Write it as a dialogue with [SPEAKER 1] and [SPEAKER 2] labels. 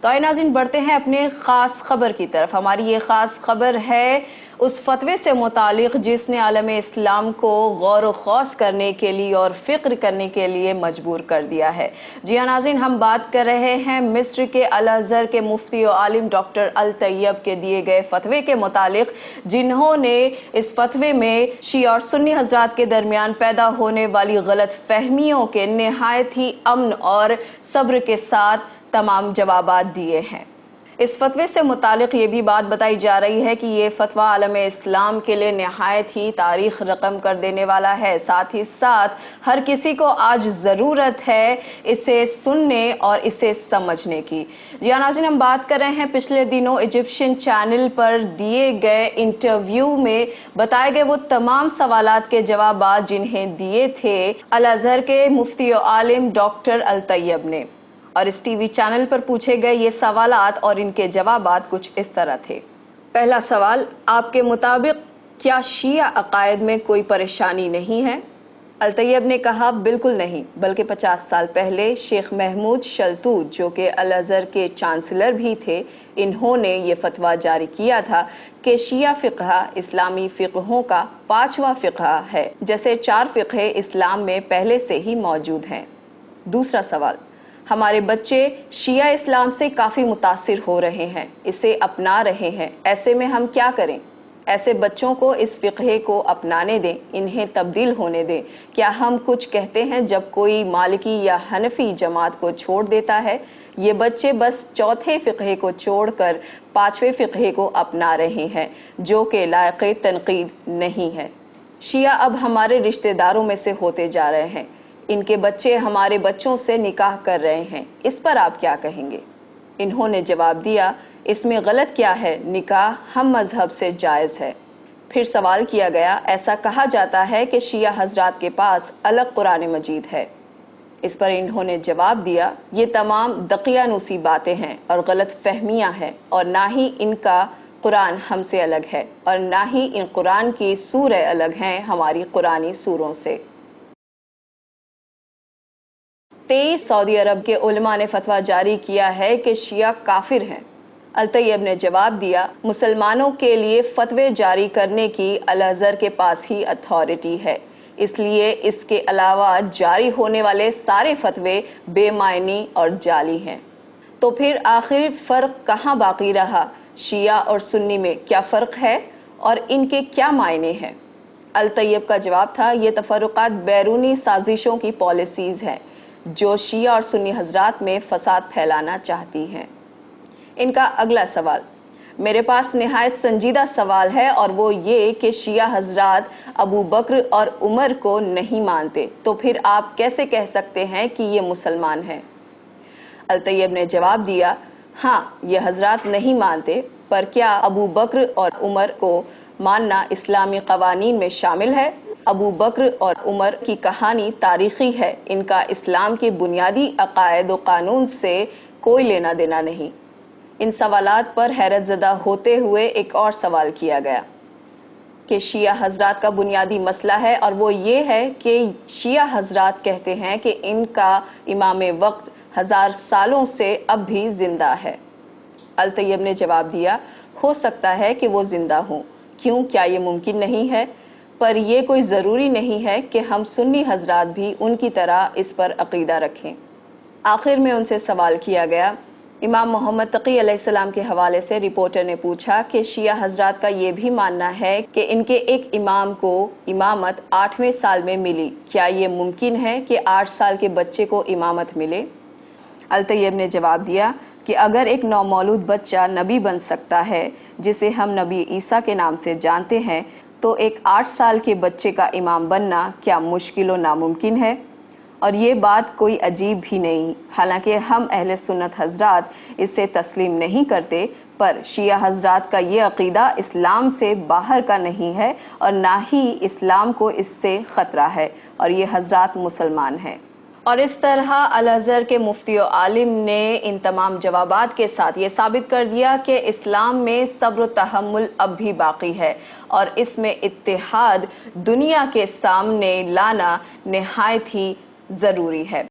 [SPEAKER 1] تو آئے ناظرین بڑھتے ہیں اپنے خاص خبر کی طرف۔ ہماری یہ خاص خبر ہے اس فتوے سے متعلق جس نے عالم اسلام کو غور و خوض کرنے کے لیے اور فکر کرنے کے لیے مجبور کر دیا ہے۔ جی ہاں ناظرین، ہم بات کر رہے ہیں مصر کے الازہر کے مفتی و عالم ڈاکٹر الطیب کے دیے گئے فتوے کے متعلق، جنہوں نے اس فتوے میں شیعہ اور سنی حضرات کے درمیان پیدا ہونے والی غلط فہمیوں کے نہایت ہی امن اور صبر کے ساتھ تمام جوابات دیے ہیں۔ اس فتوے سے متعلق یہ بھی بات بتائی جا رہی ہے کہ یہ فتویٰ عالم اسلام کے لیے نہایت ہی تاریخ رقم کر دینے والا ہے، ساتھ ہی ساتھ ہر کسی کو آج ضرورت ہے اسے سننے اور اسے سمجھنے کی۔ جی ہاں ناظرین، ہم بات کر رہے ہیں پچھلے دنوں ایجپشن چینل پر دیے گئے انٹرویو میں بتائے گئے وہ تمام سوالات کے جوابات جنہیں دیے تھے الازہر کے مفتی و عالم ڈاکٹر الطیب نے، اور اس ٹی وی چینل پر پوچھے گئے یہ سوالات اور ان کے جوابات کچھ اس طرح تھے۔ پہلا سوال، آپ کے مطابق کیا شیعہ عقائد میں کوئی پریشانی نہیں ہے؟ الطیب نے کہا بالکل نہیں، بلکہ 50 سال پہلے شیخ محمود شلتوت جو کہ الازہر کے چانسلر بھی تھے، انہوں نے یہ فتویٰ جاری کیا تھا کہ شیعہ فقہ اسلامی فقہوں کا 5واں فقہ ہے، جیسے 4 فقہ اسلام میں پہلے سے ہی موجود ہیں۔ دوسرا سوال، ہمارے بچے شیعہ اسلام سے کافی متاثر ہو رہے ہیں، اسے اپنا رہے ہیں، ایسے میں ہم کیا کریں؟ ایسے بچوں کو اس فقہ کو اپنانے دیں، انہیں تبدیل ہونے دیں۔ کیا ہم کچھ کہتے ہیں جب کوئی مالکی یا حنفی جماعت کو چھوڑ دیتا ہے؟ یہ بچے بس 4تھے فقہ کو چھوڑ کر 5ویں فقہ کو اپنا رہے ہیں، جو کہ لائق تنقید نہیں ہے۔ شیعہ اب ہمارے رشتہ داروں میں سے ہوتے جا رہے ہیں، ان کے بچے ہمارے بچوں سے نکاح کر رہے ہیں، اس پر آپ کیا کہیں گے؟ انہوں نے جواب دیا، اس میں غلط کیا ہے، نکاح ہم مذہب سے جائز ہے۔ پھر سوال کیا گیا، ایسا کہا جاتا ہے کہ شیعہ حضرات کے پاس الگ قرآن مجید ہے۔ اس پر انہوں نے جواب دیا، یہ تمام دقیانوسی باتیں ہیں اور غلط فہمیاں ہیں، اور نہ ہی ان کا قرآن ہم سے الگ ہے، اور نہ ہی ان قرآن کی سورہ الگ ہیں ہماری قرآنی سوروں سے۔ 23 سعودی عرب کے علماء نے فتویٰ جاری کیا ہے کہ شیعہ کافر ہیں۔ الطیب نے جواب دیا، مسلمانوں کے لیے فتوے جاری کرنے کی الازہر کے پاس ہی اتھارٹی ہے، اس لیے اس کے علاوہ جاری ہونے والے سارے فتوے بے معنی اور جعلی ہیں۔ تو پھر آخر فرق کہاں باقی رہا؟ شیعہ اور سنی میں کیا فرق ہے اور ان کے کیا معنی ہیں؟ الطیب کا جواب تھا، یہ تفرقات بیرونی سازشوں کی پالیسیز ہیں جو شیعہ اور سنی حضرات میں فساد پھیلانا چاہتی ہیں۔ ان کا اگلا سوال، میرے پاس نہایت سنجیدہ سوال ہے، اور وہ یہ کہ شیعہ حضرات ابو بکر اور عمر کو نہیں مانتے، تو پھر آپ کیسے کہہ سکتے ہیں کہ یہ مسلمان ہیں؟ الطیب نے جواب دیا، ہاں یہ حضرات نہیں مانتے، پر کیا ابو بکر اور عمر کو ماننا اسلامی قوانین میں شامل ہے؟ ابو بکر اور عمر کی کہانی تاریخی ہے، ان کا اسلام کے بنیادی عقائد و قانون سے کوئی لینا دینا نہیں۔ ان سوالات پر حیرت زدہ ہوتے ہوئے ایک اور سوال کیا گیا کہ شیعہ حضرات کا بنیادی مسئلہ ہے، اور وہ یہ ہے کہ شیعہ حضرات کہتے ہیں کہ ان کا امام وقت 1000 سالوں سے اب بھی زندہ ہے۔ الطیب نے جواب دیا، ہو سکتا ہے کہ وہ زندہ ہوں، کیوں، کیا یہ ممکن نہیں ہے؟ پر یہ کوئی ضروری نہیں ہے کہ ہم سنی حضرات بھی ان کی طرح اس پر عقیدہ رکھیں۔ آخر میں ان سے سوال کیا گیا، امام محمد تقی علیہ السلام کے حوالے سے رپورٹر نے پوچھا کہ شیعہ حضرات کا یہ بھی ماننا ہے کہ ان کے ایک امام کو امامت 8ویں سال میں ملی، کیا یہ ممکن ہے کہ 8 سال کے بچے کو امامت ملے؟ الطیب نے جواب دیا کہ اگر ایک نومولود بچہ نبی بن سکتا ہے جسے ہم نبی عیسیٰ کے نام سے جانتے ہیں، تو ایک 8 سال کے بچے کا امام بننا کیا مشکل و ناممکن ہے؟ اور یہ بات کوئی عجیب بھی نہیں، حالانکہ ہم اہل سنت حضرات اسے تسلیم نہیں کرتے، پر شیعہ حضرات کا یہ عقیدہ اسلام سے باہر کا نہیں ہے، اور نہ ہی اسلام کو اس سے خطرہ ہے، اور یہ حضرات مسلمان ہیں۔ اور اس طرح الازہر کے مفتی و عالم نے ان تمام جوابات کے ساتھ یہ ثابت کر دیا کہ اسلام میں صبر و تحمل اب بھی باقی ہے، اور اس میں اتحاد دنیا کے سامنے لانا نہایت ہی ضروری ہے۔